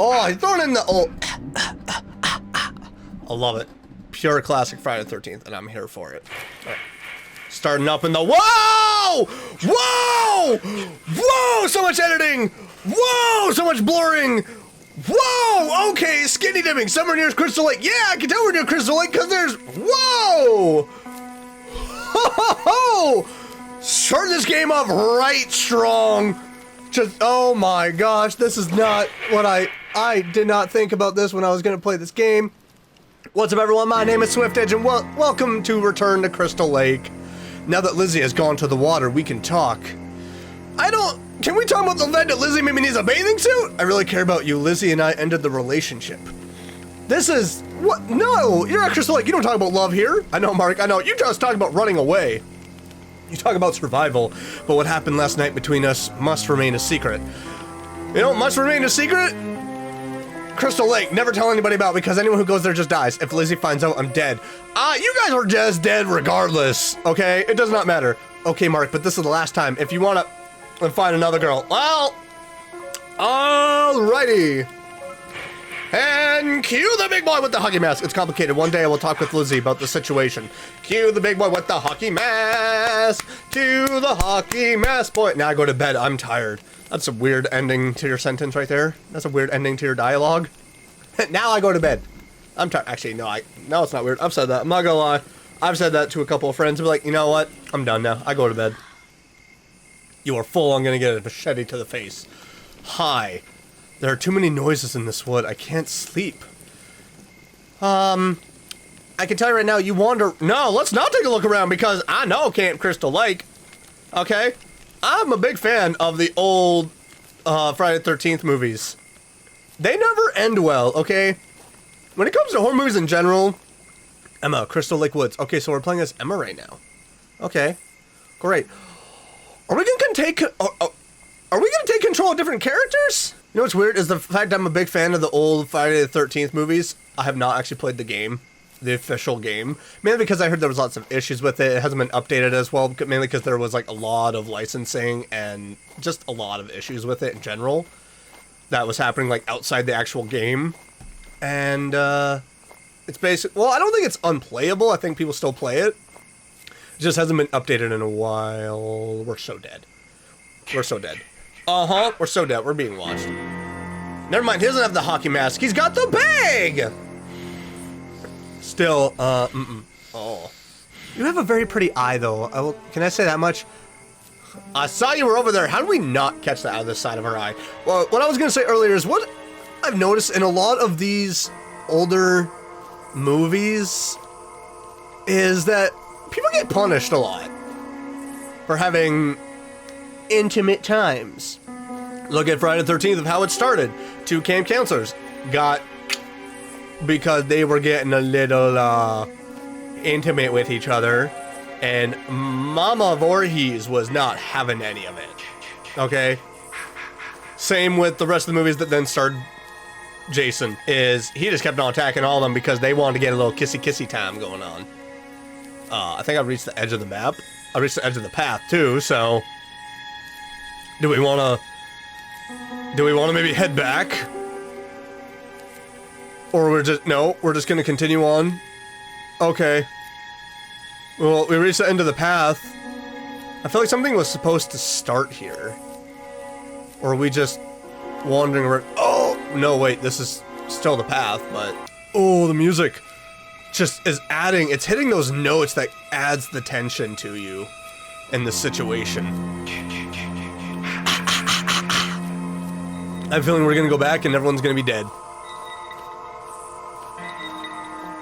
Oh, he's throwing in the old. I love it. Pure classic Friday the 13th, and I'm here for it. All right. Starting up in the whoa! Whoa! Whoa! So much editing! Whoa! So much blurring! Whoa! Okay, skinny dipping. Somewhere near Crystal Lake. Yeah, I can tell we're near Crystal Lake because there's whoa! Ho ho ho! Start this game off right strong. Just oh my gosh, this is not what I did not think about this when I was gonna play this game. What's up, everyone? My name is Swift Edge, and welcome to Return to Crystal Lake. Now that Lizzie has gone to the water, we can talk. Can we talk about the fact that Lizzie maybe needs a bathing suit? I really care about you. Lizzie and I ended the relationship. This is, what? No, you're at Crystal Lake. You don't talk about love here. I know, Mark, I know. You just talk about running away. You talk about survival, but what happened last night between us must remain a secret. You know what must remain a secret? Crystal Lake, never tell anybody about it because anyone who goes there just dies. If Lizzie finds out, I'm dead. You guys are just dead regardless, okay? It does not matter. Okay, Mark, but this is the last time. If you want to find another girl, well, alrighty. And cue the big boy with the hockey mask. It's complicated. One day I will talk with Lizzie about the situation. Cue the big boy with the hockey mask. To the hockey mask boy. Now I go to bed. I'm tired. That's a weird ending to your sentence right there. That's a weird ending to your dialogue. Now I go to bed. I'm tired. Actually, no, it's not weird. I've said that. I'm not gonna lie. I've said that to a couple of friends. Be like, you know what? I'm done now. I go to bed. You are full. I'm gonna get a machete to the face. Hi. There are too many noises in this wood. I can't sleep. I can tell you right now, you wander. No, let's not take a look around because I know Camp Crystal Lake. Okay? I'm a big fan of the old Friday the 13th movies. They never end well, okay? When it comes to horror movies in general, Emma, Crystal Lake Woods. Okay, so we're playing as Emma right now. Okay, great. Are we gonna take control of different characters? You know what's weird is the fact I'm a big fan of the old Friday the 13th movies. I have not actually played the game. The official game, mainly because I heard there was lots of issues with it. It hasn't been updated as well, mainly because there was like a lot of licensing and just a lot of issues with it in general that was happening like outside the actual game. And it's basic. Well, I don't think it's unplayable. I think people still play it. It just hasn't been updated in a while. We're so dead. We're so dead. We're so dead. We're being watched. Never mind. He doesn't have the hockey mask. He's got the bag. Still, Oh. You have a very pretty eye, though. Can I say that much? I saw you were over there. How did we not catch that out of the side of our eye? Well, what I was going to say earlier is what I've noticed in a lot of these older movies is that people get punished a lot for having intimate times. Look at Friday the 13th of how it started. 2 camp counselors got because they were getting a little intimate with each other, and Mama Voorhees was not having any of it. Okay? Same with the rest of the movies that then starred Jason, is he just kept on attacking all of them because they wanted to get a little kissy time going on. I think I've reached the edge of the map. I reached the edge of the path too, so do we want to maybe head back? Or we're just gonna continue on. Okay. Well, we reached the end of the path. I feel like something was supposed to start here. Or are we just wandering around? Oh, no, wait, this is still the path, but oh, the music just is adding, it's hitting those notes that adds the tension to you in the situation. I have a feeling we're gonna go back and everyone's gonna be dead.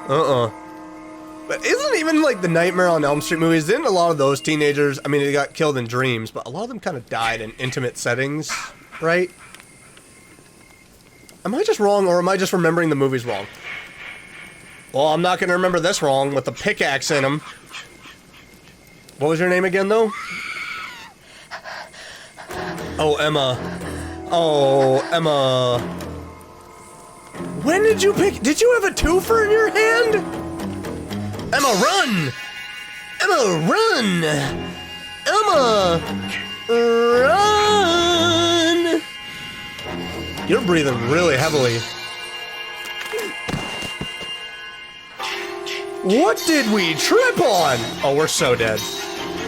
But isn't even like the Nightmare on Elm Street movies, didn't a lot of those teenagers, I mean, they got killed in dreams, but a lot of them kind of died in intimate settings, right? Am I just wrong, or am I just remembering the movies wrong? Well, I'm not gonna remember this wrong with the pickaxe in them. What was your name again, though? Oh, Emma. Oh, Emma. When did you pick? Did you have a twofer in your hand? Emma, run! Emma, run! Emma, run! You're breathing really heavily. What did we trip on? Oh, we're so dead.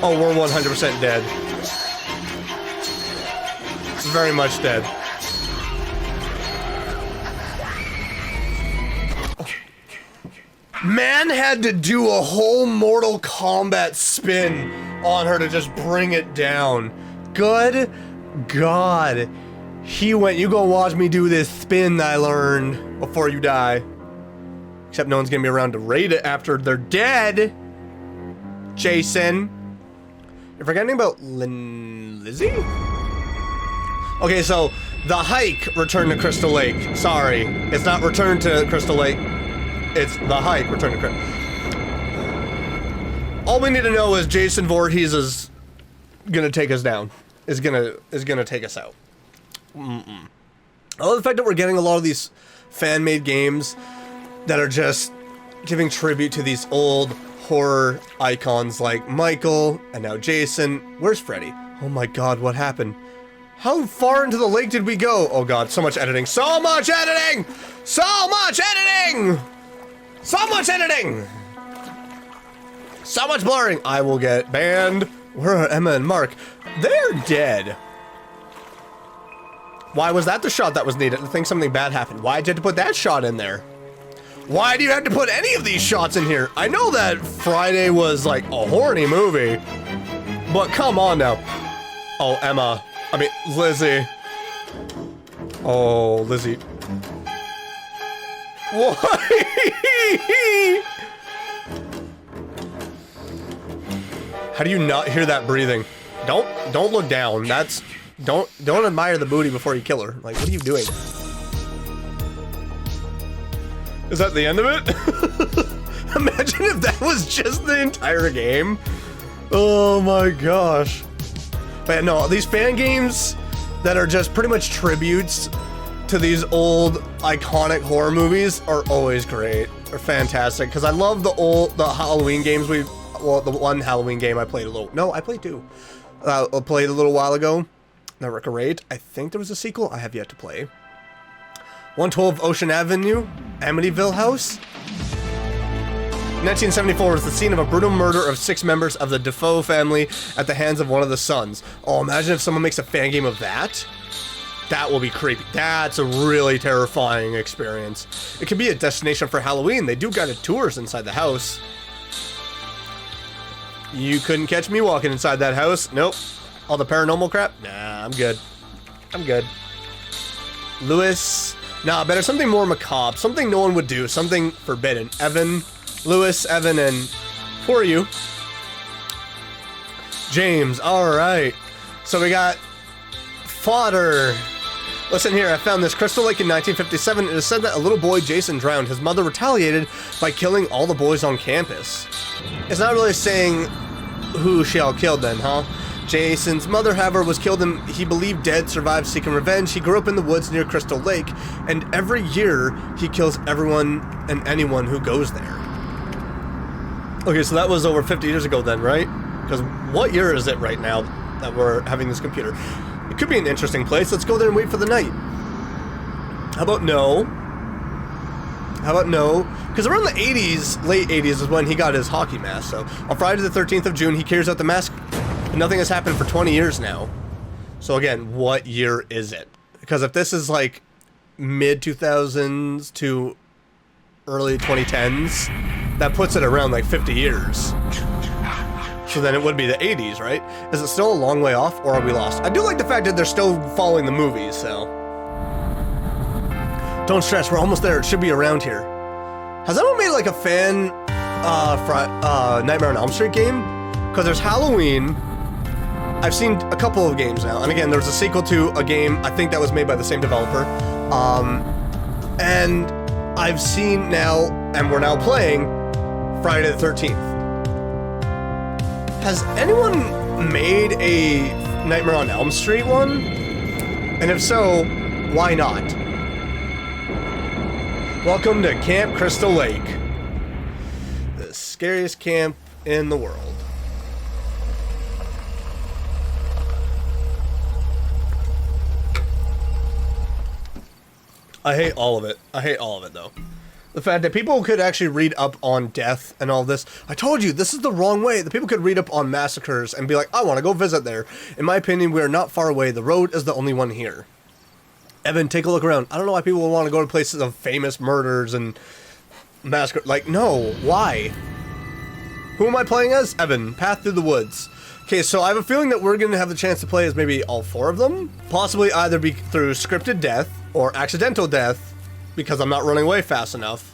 Oh, we're 100% dead. Very much dead. Man had to do a whole Mortal Kombat spin on her to just bring it down. Good God. He went, you go watch me do this spin I learned before you die. Except no one's gonna be around to raid it after they're dead. Jason. You're forgetting about Lizzie? Okay, so the hike returned to Crystal Lake. Sorry, it's not returned to Crystal Lake. It's the hike returned to Crystal. All we need to know is Jason Voorhees is gonna take us down. Is gonna take us out. I love the fact that we're getting a lot of these fan-made games that are just giving tribute to these old horror icons like Michael and now Jason. Where's Freddy? Oh my God, what happened? How far into the lake did we go? Oh God, so much editing. So much editing! So much editing! So much editing! So much blurring. I will get banned. Where are Emma and Mark? They're dead. Why was that the shot that was needed? I think something bad happened. Why'd you have to put that shot in there? Why do you have to put any of these shots in here? I know that Friday was like a horny movie, but come on now. Oh, Emma. I mean, Lizzie. Oh, Lizzie. Why? How do you not hear that breathing? Don't look down. That's don't admire the booty before you kill her. Like, what are you doing? Is that the end of it? Imagine if that was just the entire game. Oh my gosh. But no, these fan games that are just pretty much tributes to these old iconic horror movies are always great. They're fantastic because I love the Halloween games well, the one Halloween game I played I played two. I played a little while ago. That were great. I think there was a sequel I have yet to play. 112 Ocean Avenue, Amityville House. 1974 was the scene of a brutal murder of 6 members of the Defoe family at the hands of one of the sons. Oh, imagine if someone makes a fan game of that. That will be creepy. That's a really terrifying experience. It could be a destination for Halloween. They do guided tours inside the house. You couldn't catch me walking inside that house. Nope. All the paranormal crap? Nah, I'm good. I'm good. Lewis. Nah, better something more macabre. Something no one would do. Something forbidden. Evan. Lewis, Evan, and who are you? James. Alright. So we got fodder. Listen here, I found this Crystal Lake in 1957. It is said that a little boy, Jason, drowned. His mother retaliated by killing all the boys on campus. It's not really saying who she all killed then, huh? Jason's mother, however, was killed and he believed dead, survived seeking revenge. He grew up in the woods near Crystal Lake, and every year he kills everyone and anyone who goes there. Okay, so that was over 50 years ago then, right? Because what year is it right now that we're having this computer? It could be an interesting place. Let's go there and wait for the night. How about no? How about no? Because around the 80s, late 80s is when he got his hockey mask. So on Friday the 13th of June, he carries out the mask. And nothing has happened for 20 years now. So again, what year is it? Because if this is like mid-2000s to early 2010s, that puts it around like 50 years. So then it would be the 80s, right? Is it still a long way off, or are we lost? I do like the fact that they're still following the movies, so. Don't stress, we're almost there. It should be around here. Has anyone made like a fan Nightmare on Elm Street game? Because there's Halloween. I've seen a couple of games now. And again, there's a sequel to a game, I think that was made by the same developer. And I've seen now, and we're now playing, Friday the 13th. Has anyone made a Nightmare on Elm Street one? And if so, why not? Welcome to Camp Crystal Lake. The scariest camp in the world. I hate all of it. I hate all of it, though. The fact that people could actually read up on death and all this. I told you, this is the wrong way. The people could read up on massacres and be like, I want to go visit there. In my opinion, we are not far away. The road is the only one here. Evan, take a look around. I don't know why people would want to go to places of famous murders and massacre. Like, no. Why? Who am I playing as? Evan. Path through the woods. Okay, so I have a feeling that we're going to have the chance to play as maybe all 4 of them. Possibly either be through scripted death or accidental death, because I'm not running away fast enough.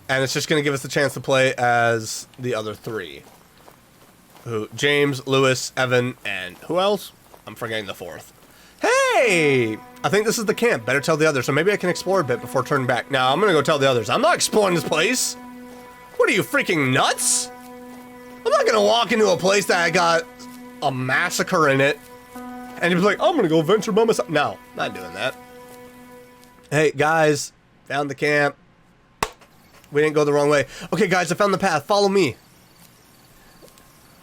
And it's just going to give us the chance to play as the other 3. Who? James, Lewis, Evan, and who else? I'm forgetting the 4th. Hey! I think this is the camp. Better tell the others, so maybe I can explore a bit before turning back. Now, I'm going to go tell the others. I'm not exploring this place. What are you, freaking nuts? I'm not going to walk into a place that got a massacre in it and be like, I'm going to go venture by myself. No, not doing that. Hey, guys, found the camp. We didn't go the wrong way. Okay, guys, I found the path. Follow me.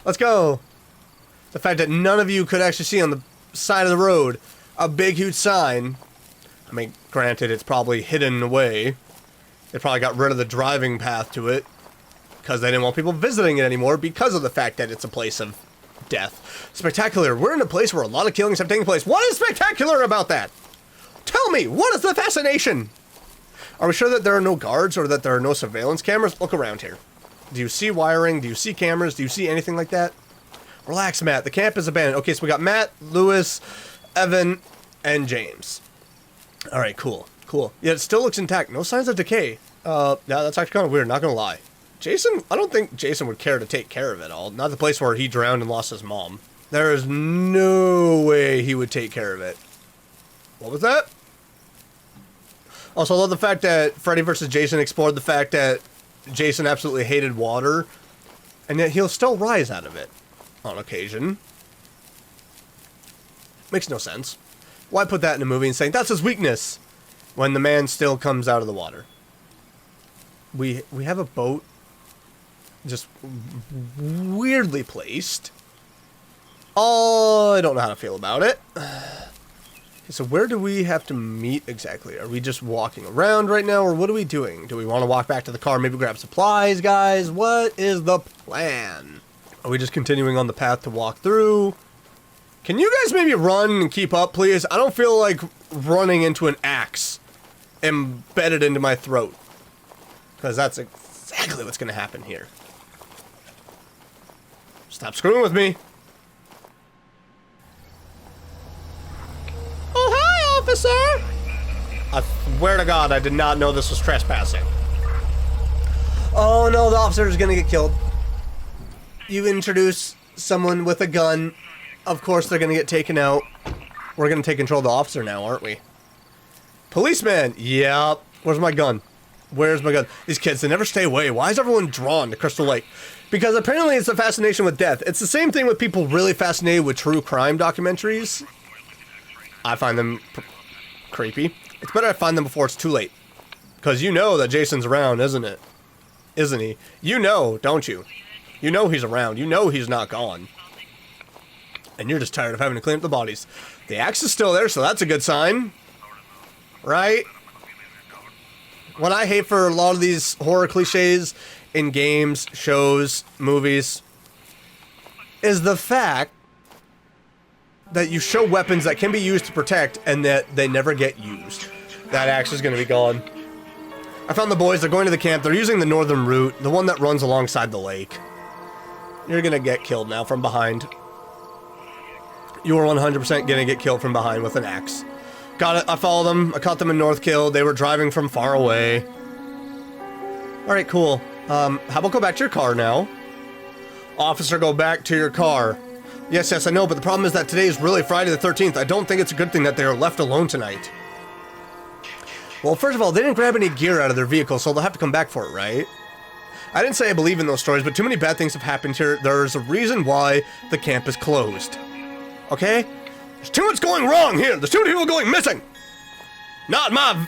Let's go. The fact that none of you could actually see on the side of the road a big, huge sign. I mean, granted, it's probably hidden away. They probably got rid of the driving path to it because they didn't want people visiting it anymore because of the fact that it's a place of death. Spectacular. We're in a place where a lot of killings have taken place. What is spectacular about that? Tell me, what is the fascination? Are we sure that there are no guards or that there are no surveillance cameras? Look around here. Do you see wiring? Do you see cameras? Do you see anything like that? Relax, Matt. The camp is abandoned. Okay, so we got Matt, Lewis, Evan, and James. All right, cool. Cool. Yeah, it still looks intact. No signs of decay. Yeah, that's actually kind of weird, not gonna lie. Jason, I don't think Jason would care to take care of it all. Not the place where he drowned and lost his mom. There is no way he would take care of it. What was that? Also, I love the fact that Freddy vs. Jason explored the fact that Jason absolutely hated water, and yet he'll still rise out of it on occasion. Makes no sense. Why put that in a movie and saying that's his weakness when the man still comes out of the water? We have a boat just weirdly placed. Oh, I don't know how to feel about it. So where do we have to meet exactly? Are we just walking around right now, or what are we doing? Do we want to walk back to the car, maybe grab supplies, guys? What is the plan? Are we just continuing on the path to walk through? Can you guys maybe run and keep up, please? I don't feel like running into an axe embedded into my throat, because that's exactly what's going to happen here. Stop screwing with me. Oh, hi, officer! I swear to God, I did not know this was trespassing. Oh no, the officer is gonna get killed. You introduce someone with a gun, of course they're gonna get taken out. We're gonna take control of the officer now, aren't we? Policeman! Yep. Where's my gun? Where's my gun? These kids, they never stay away. Why is everyone drawn to Crystal Lake? Because apparently it's a fascination with death. It's the same thing with people really fascinated with true crime documentaries. I find them creepy. It's better I find them before it's too late. Because you know that Jason's around, isn't it? Isn't he? You know, don't you? You know he's around. You know he's not gone. And you're just tired of having to clean up the bodies. The axe is still there, so that's a good sign. Right? What I hate for a lot of these horror cliches in games, shows, movies, is the fact that you show weapons that can be used to protect and that they never get used. That axe is going to be gone. I found the boys. They're going to the camp. They're using the northern route, the one that runs alongside the lake. You're going to get killed now from behind. You are 100% going to get killed from behind with an axe. Got it. I followed them. I caught them in Northkill. They were driving from far away. Alright, cool. How about go back to your car now? Officer, go back to your car. Yes, I know, but the problem is that today is really Friday the 13th. I don't think it's a good thing that they are left alone tonight. Well, first of all, they didn't grab any gear out of their vehicle, so they'll have to come back for it, right? I didn't say I believe in those stories, but too many bad things have happened here. There's a reason why the camp is closed. Okay? There's too much going wrong here. There's too many people going missing. Not my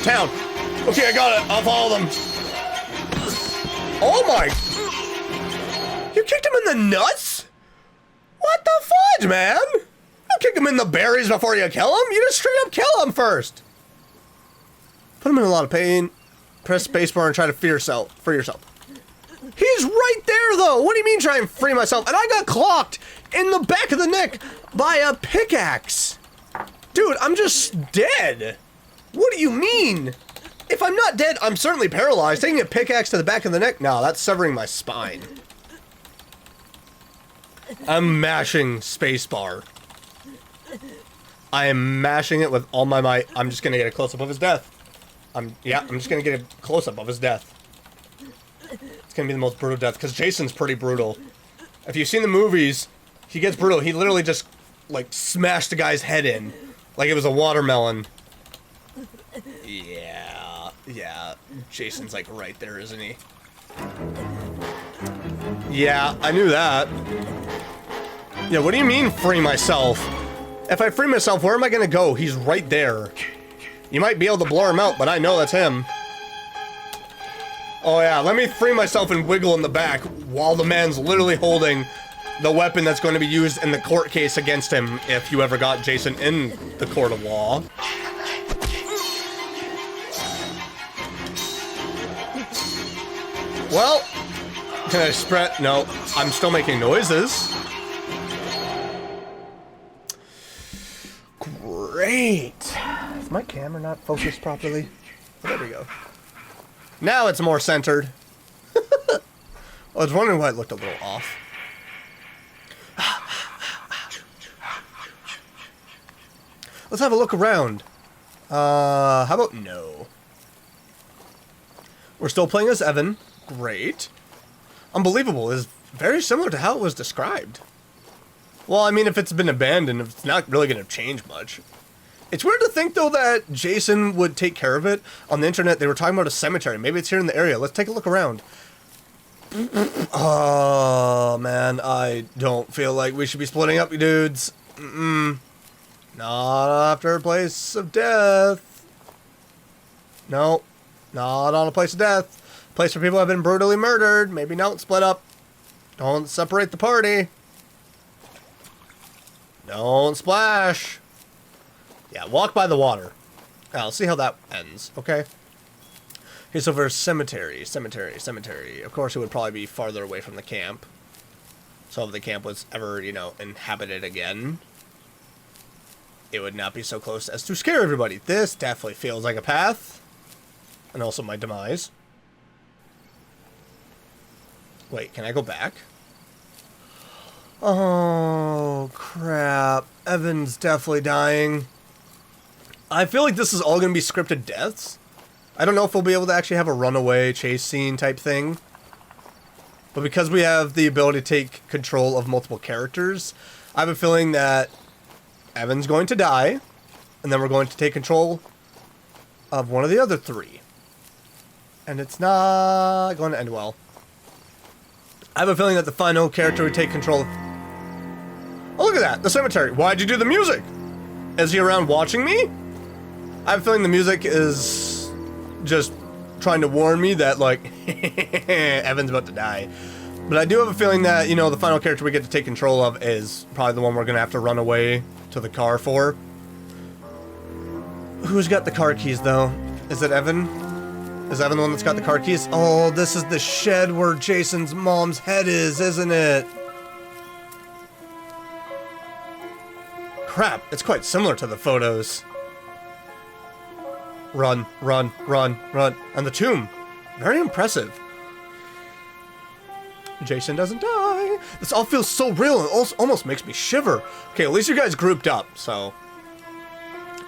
town. Okay, I got it. I'll follow them. Oh my. You kicked him in the nuts? What the fudge, man? You kick him in the berries before you kill him? You just straight up kill him first. Put him in a lot of pain. Press spacebar and try to free yourself. He's right there, though. What do you mean try and free myself? And I got clocked in the back of the neck by a pickaxe. Dude, I'm just dead. What do you mean? If I'm not dead, I'm certainly paralyzed. Taking a pickaxe to the back of the neck? No, that's severing my spine. I'm mashing spacebar. I am mashing it with all my might. I'm just gonna get a close-up of his death. I'm just gonna get a close-up of his death. It's gonna be the most brutal death, because Jason's pretty brutal. If you've seen the movies, he gets brutal. He literally just, like, smashed the guy's head in. Like it was a watermelon. Yeah. Jason's, like, right there, isn't he? Yeah, I knew that. Yeah, what do you mean, free myself? If I free myself, where am I gonna go? He's right there. You might be able to blur him out, but I know that's him. Oh yeah, let me free myself and wiggle in the back while the man's literally holding the weapon that's going to be used in the court case against him if you ever got Jason in the court of law. Well, can I spread? No, I'm still making noises. Great. Is my camera not focused properly? Oh, there we go. Now it's more centered. I was wondering why it looked a little off. Let's have a look around. How about no? We're still playing as Evan. Great. Unbelievable. Is very similar to how it was described. Well, I mean, if it's been abandoned, it's not really going to change much. It's weird to think, though, that Jason would take care of it. On the internet, they were talking about a cemetery. Maybe it's here in the area. Let's take a look around. Oh, man. I don't feel like we should be splitting up, you dudes. Not after a place of death. No. Not on a place of death. Place where people have been brutally murdered. Maybe don't split up. Don't separate the party. Don't splash. Yeah, walk by the water. Now, let's see how that ends, okay? Okay, so for cemetery. Of course, it would probably be farther away from the camp. So if the camp was ever, you know, inhabited again, it would not be so close as to scare everybody. This definitely feels like a path. And also my demise. Wait, can I go back? Oh, crap. Evan's definitely dying. I feel like this is all going to be scripted deaths. I don't know if we'll be able to actually have a runaway chase scene type thing. But because we have the ability to take control of multiple characters, I have a feeling that Evan's going to die, and then we're going to take control of one of the other three. And it's not going to end well. I have a feeling that the final character would take control of... Oh, look at that! The cemetery! Why'd you do the music? Is he around watching me? I have a feeling the music is just trying to warn me that, like, Evan's about to die. But I do have a feeling that, you know, the final character we get to take control of is probably the one we're going to have to run away to the car for. Who's got the car keys, though? Is it Evan? Is Evan the one that's got the car keys? Oh, this is the shed where Jason's mom's head is, isn't it? Crap, it's quite similar to the photos. Run, run, run, run. And the tomb. Very impressive. Jason doesn't die. This all feels so real and almost makes me shiver. Okay, at least you guys grouped up, so...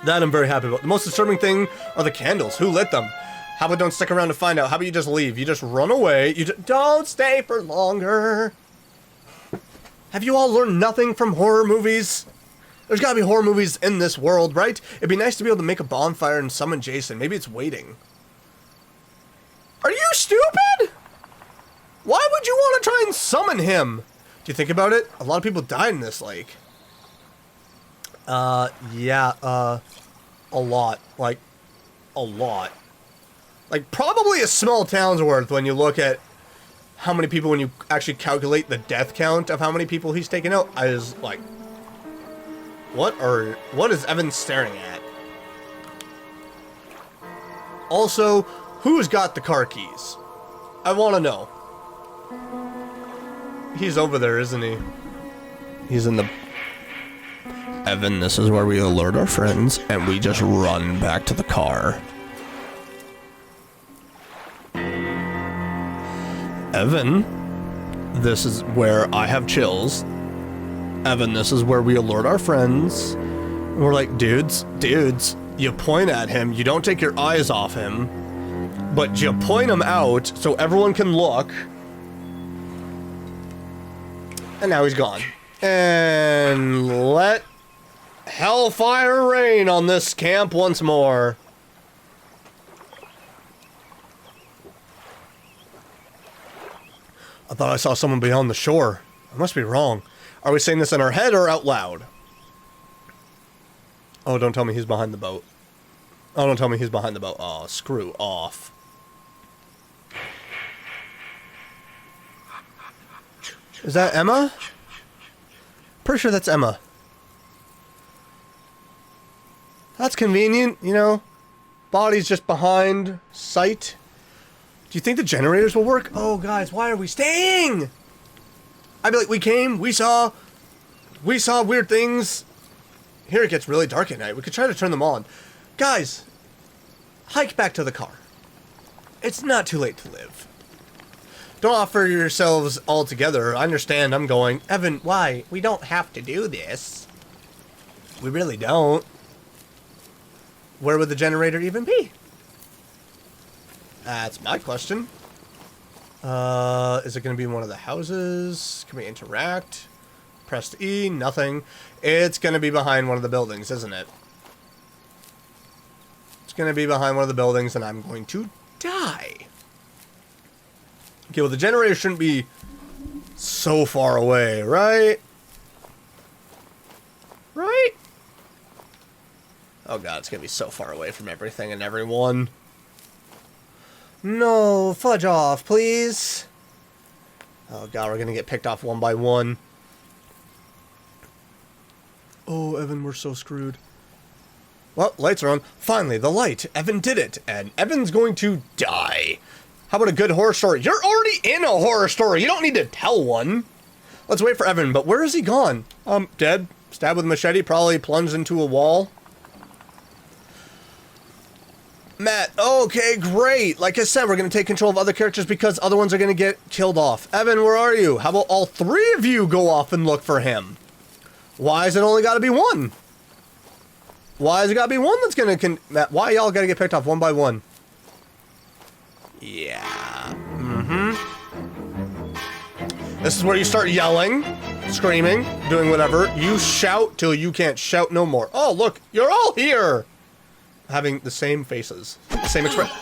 That I'm very happy about. The most disturbing thing are the candles. Who lit them? How about don't stick around to find out? How about you just leave? You just run away. You don't stay for longer. Have you all learned nothing from horror movies? There's gotta be horror movies in this world, right? It'd be nice to be able to make a bonfire and summon Jason. Maybe it's waiting. Are you stupid? Why would you want to try and summon him? Do you think about it? A lot of people died in this lake. Yeah, a lot. Like, a lot. Like, probably a small town's worth when you look at how many people, when you actually calculate the death count of how many people he's taken out. I was like... What is Evan staring at? Also, who's got the car keys? I want to know. He's over there, isn't he? He's in the... Evan, this is where we alert our friends, and we just run back to the car. Evan, this is where I have chills. Evan, this is where we alert our friends. And we're like, dudes, you point at him, you don't take your eyes off him, but you point him out so everyone can look. And now he's gone. And let hellfire rain on this camp once more. I thought I saw someone beyond the shore. I must be wrong. Are we saying this in our head or out loud? Oh, don't tell me he's behind the boat. Oh, don't tell me he's behind the boat. Oh, screw off. Is that Emma? Pretty sure that's Emma. That's convenient, you know. Body's just behind sight. Do you think the generators will work? Oh, guys, why are we staying? I'd be like, we came, we saw weird things. Here it gets really dark at night. We could try to turn them on. Guys, hike back to the car. It's not too late to live. Don't offer yourselves all together. I understand I'm going, Evan, why? We don't have to do this. We really don't. Where would the generator even be? That's my question. Is it going to be in one of the houses? Can we interact? Press E, nothing. It's going to be behind one of the buildings, isn't it? It's going to be behind one of the buildings, and I'm going to die. Okay, well, the generator shouldn't be so far away, right? Right? Oh god, it's going to be so far away from everything and everyone. No, fudge off, please. Oh god, we're going to get picked off one by one. Oh, Evan, we're so screwed. Well, lights are on. Finally, the light. Evan did it, and Evan's going to die. How about a good horror story? You're already in a horror story. You don't need to tell one. Let's wait for Evan, but where is he gone? Dead. Stabbed with a machete, probably plunged into a wall. Matt, okay, great. Like I said, we're going to take control of other characters because other ones are going to get killed off. Evan, where are you? How about all three of you go off and look for him? Why is it only got to be one? Why has it got to be one that's going to... Matt, why y'all got to get picked off one by one? Yeah. This is where you start yelling, screaming, doing whatever. You shout till you can't shout no more. Oh, look, you're all here. Having the same faces, the same expression.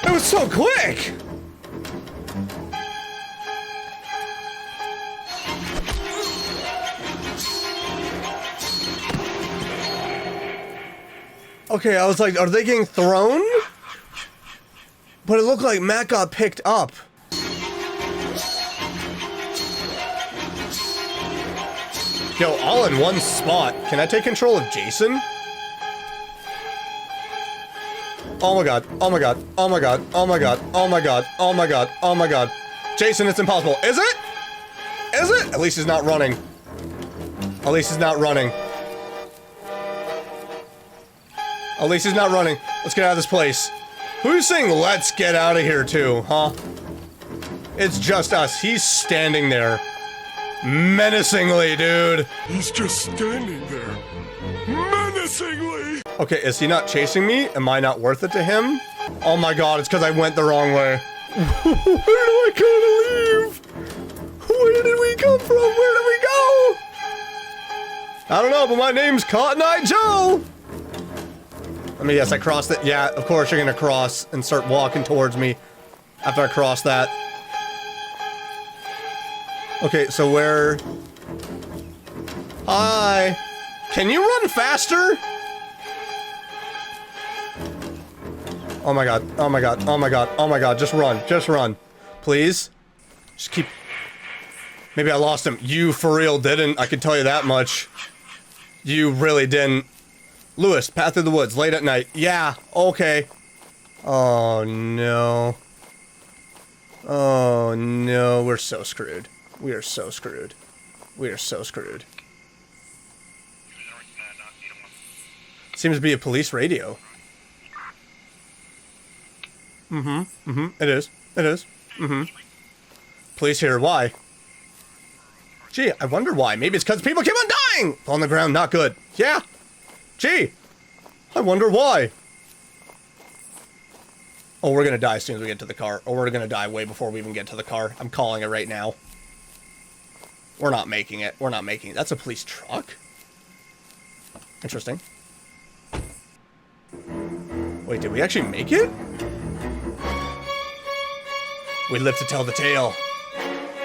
It was so quick. Okay, I was like, are they getting thrown? But it looked like Matt got picked up. Yo, all in one spot. Can I take control of Jason? Oh my god, oh my god, oh my god, oh my god, oh my god, oh my god, oh my god. Jason, it's impossible. Is it? Is it? At least he's not running. At least he's not running. At least he's not running. Let's get out of this place. Who's saying let's get out of here too, huh? It's just us. He's standing there. Menacingly, dude. He's just standing there. Menacingly. Okay, is he not chasing me? Am I not worth it to him? Oh my god, it's because I went the wrong way. Where do I go to leave? Where did we come from? Where did we go? I don't know, but my name's Cotton Eye Joe. Let me guess, I crossed it. Yeah, of course you're gonna cross and start walking towards me after I cross that. Okay, so where... Hi! Can you run faster? Oh my god, oh my god, oh my god, oh my god, just run, please. Just keep... Maybe I lost him. You for real didn't, I can tell you that much. You really didn't. Lewis, path through the woods, late at night. Yeah, okay. Oh, no. Oh, no. We're so screwed. We are so screwed. We are so screwed. Seems to be a police radio. It is. It is. Police here. Why? Gee, I wonder why. Maybe it's because people keep on dying! On the ground, not good. Yeah. Gee. I wonder why. Oh, we're gonna die as soon as we get to the car. Or we're gonna die way before we even get to the car. I'm calling it right now. We're not making it. We're not making it. That's a police truck? Interesting. Wait, did we actually make it? We live to tell the tale.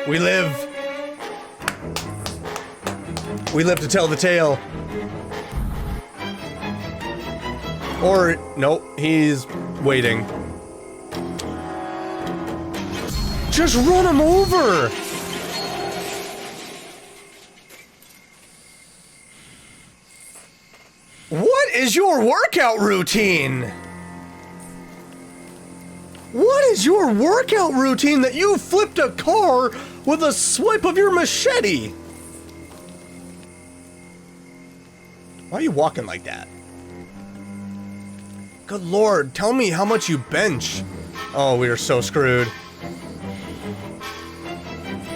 We live. We live to tell the tale. Or, nope, he's waiting. Just run him over! What is your workout routine? What is your workout routine that you flipped a car with a swipe of your machete? Why are you walking like that? Good lord, tell me how much you bench. Oh, we are so screwed.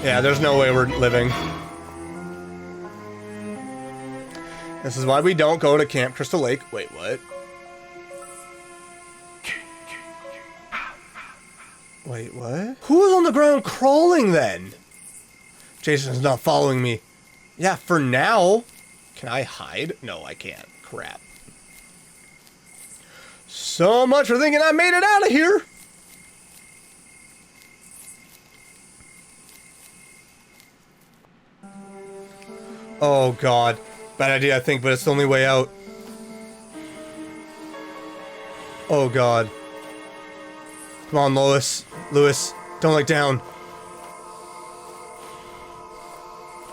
Yeah, there's no way we're living. This is why we don't go to Camp Crystal Lake. Wait, what? Wait, what? Who is on the ground crawling then? Jason's not following me. Yeah, for now. Can I hide? No, I can't. Crap. So much for thinking I made it out of here. Oh, God. Bad idea, I think, but it's the only way out. Oh, God. Come on, Lois. Lewis, don't look down.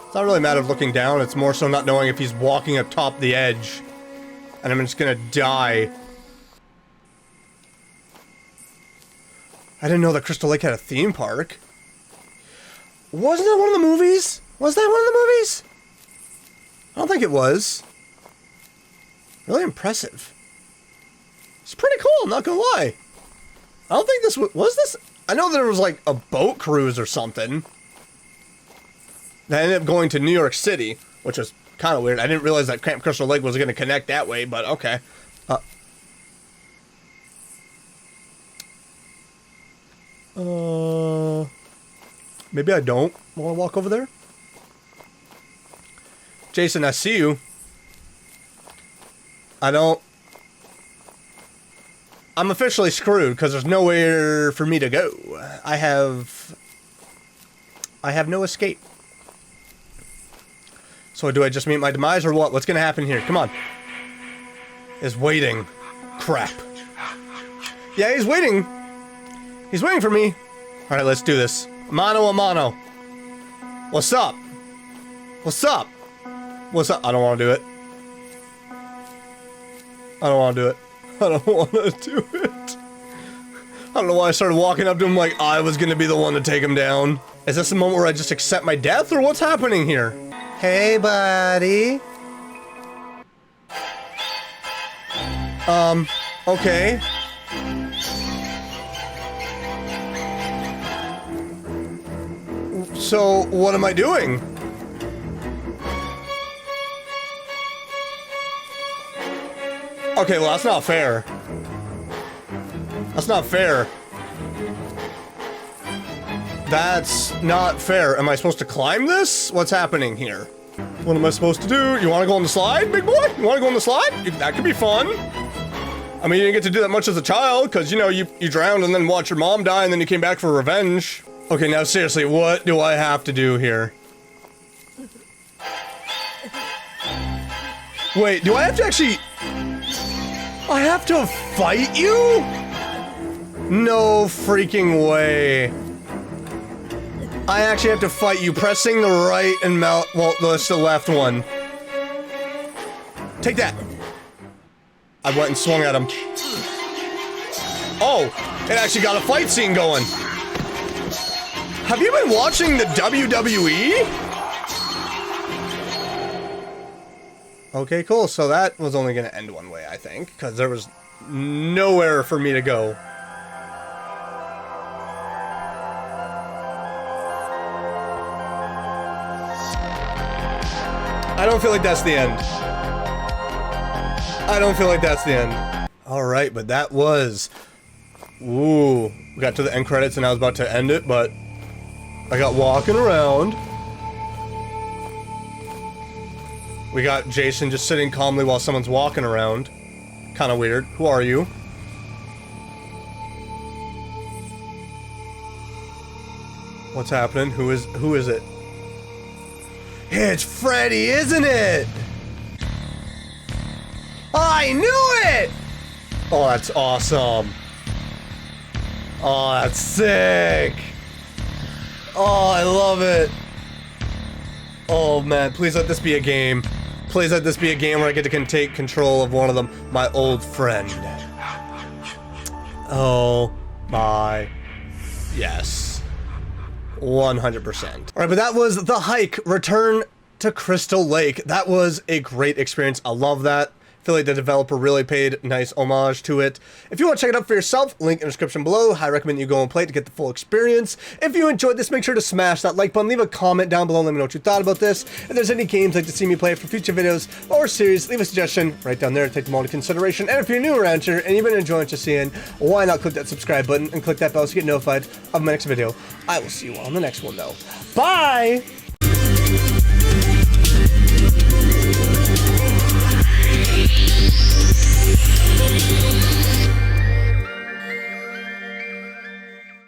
It's not really a matter of looking down, it's more so not knowing if he's walking up top the edge. And I'm just gonna die. I didn't know that Crystal Lake had a theme park. Wasn't that one of the movies? Was that one of the movies? I don't think it was. Really impressive. It's pretty cool, I'm not gonna lie. I don't think this was this? I know there was like a boat cruise or something. That ended up going to New York City, which was kind of weird. I didn't realize that Camp Crystal Lake was going to connect that way, but okay. Maybe I don't want to walk over there. Jason, I see you. I'm officially screwed because there's nowhere for me to go. I have no escape. So do I just meet my demise or what? What's gonna happen here? Come on. Is waiting. Crap. Yeah, he's waiting. He's waiting for me. Alright, let's do this. Mano a mano. What's up? What's up? What's up? I don't want to do it. I don't want to do it. I don't want to do it. I don't know why I started walking up to him like I was gonna be the one to take him down. Is this a moment where I just accept my death, or what's happening here? Hey, buddy. Okay. So, what am I doing? Okay, well, that's not fair. That's not fair. That's not fair. Am I supposed to climb this? What's happening here? What am I supposed to do? You want to go on the slide, big boy? You want to go on the slide? That could be fun. I mean, you didn't get to do that much as a child, because, you know, you drowned and then watched your mom die and then you came back for revenge. Okay, now seriously, what do I have to do here? Wait, do I have to actually... I have to fight you? No freaking way. I actually have to fight you, pressing the right and well, that's the left one. Take that. I went and swung at him. Oh, it actually got a fight scene going. Have you been watching the WWE? Okay, cool. So that was only going to end one way, I think, because there was nowhere for me to go. I don't feel like that's the end. I don't feel like that's the end. Alright, but that was... Ooh. We got to the end credits and I was about to end it, but... I got walking around. We got Jason just sitting calmly while someone's walking around. Kinda weird. Who are you? What's happening? Who is it? It's Freddy, isn't it? I knew it! Oh, that's awesome. Oh, that's sick. Oh, I love it. Oh, man, please let this be a game. Please let this be a game where I get to take control of one of them. My old friend. Oh, my. Yes. 100%. Alright, but that was The Hike, Return to Crystal Lake. That was a great experience. I love that. I feel like the developer really paid nice homage to it. If you want to check it out for yourself, link in the description below. I recommend you go and play it to get the full experience. If you enjoyed this, make sure to smash that like button. Leave a comment down below and let me know what you thought about this. If there's any games you'd like to see me play for future videos or series, leave a suggestion right down there to take them all into consideration. And if you're new around here and you've been enjoying what you're seeing, why not click that subscribe button and click that bell so you get notified of my next video. I will see you all in the next one though. Bye!